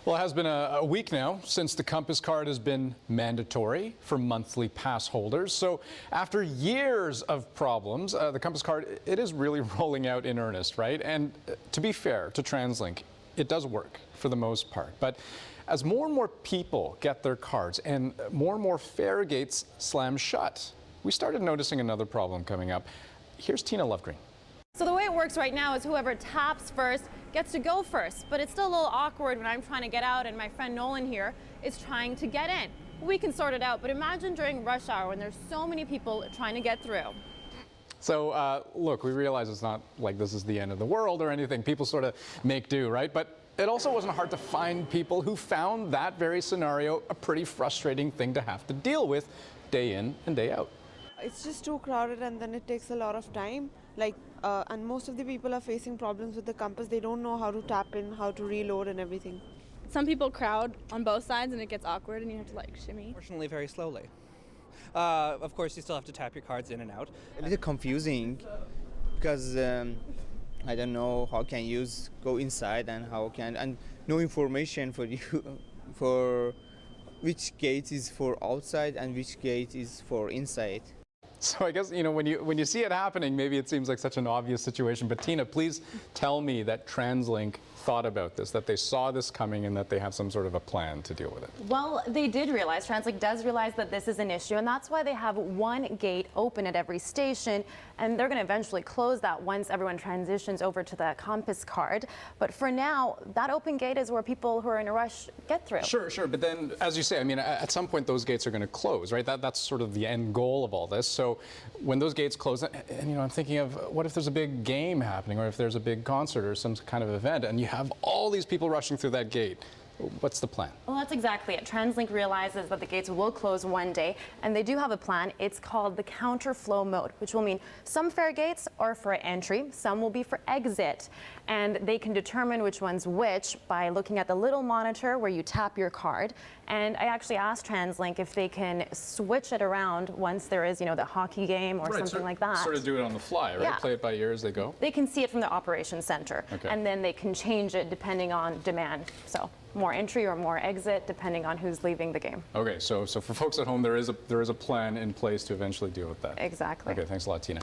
Well, it has been a week now since the Compass card has been mandatory for monthly pass holders. So after years of problems, the Compass card, it is really rolling out in earnest, right? And to be fair to TransLink, it does work for the most part. But as more and more people get their cards and more fare gates slam shut, we started noticing another problem coming up. Here's Tina Lovegreen. So the way it works right now is whoever taps first gets to go first, but it's still a little awkward when I'm trying to get out and my friend Nolan here is trying to get in. We can sort it out, but imagine during rush hour when there's so many people trying to get through. So look, we realize it's not like this is the end of the world or anything. People sort of make do, right? But it also wasn't hard to find people who found that very scenario a pretty frustrating thing to have to deal with day in and day out. It's just too crowded and then it takes a lot of time. And most of the people are facing problems with the Compass. They don't know how to tap in, how to reload and everything. Some people crowd on both sides and it gets awkward and you have to shimmy. Unfortunately, very slowly. Of course, you still have to tap your cards in and out. A little confusing because I don't know how can you go inside and no information for you for which gate is for outside and which gate is for inside. So I guess, when you see it happening, maybe it seems like such an obvious situation. But Tina, please tell me that TransLink thought about this, that they saw this coming and that they have some sort of a plan to deal with it. Well, they did realize, TransLink does realize that this is an issue, and that's why they have one gate open at every station, and they're going to eventually close that once everyone transitions over to the Compass card. But for now, that open gate is where people who are in a rush get through. Sure, but then, as you say, at some point those gates are going to close, right? That's sort of the end goal of all this. So when those gates close, and I'm thinking of what if there's a big game happening, or if there's a big concert or some kind of event, and you have all these people rushing through that gate. What's the plan? Well, that's exactly it. TransLink realizes that the gates will close one day, and they do have a plan. It's called the counterflow mode, which will mean some fare gates are for entry, some will be for exit, and they can determine which one's which by looking at the little monitor where you tap your card. And I actually asked TransLink if they can switch it around once there is, the hockey game or something like that. Sort of do it on the fly, right? Yeah. Play it by ear as they go? They can see it from the operations center, okay. And then they can change it depending on demand. So more entry or more exit, depending on who's leaving the game. Okay, so for folks at home, there is a plan in place to eventually deal with that. Exactly. Okay, thanks a lot, Tina.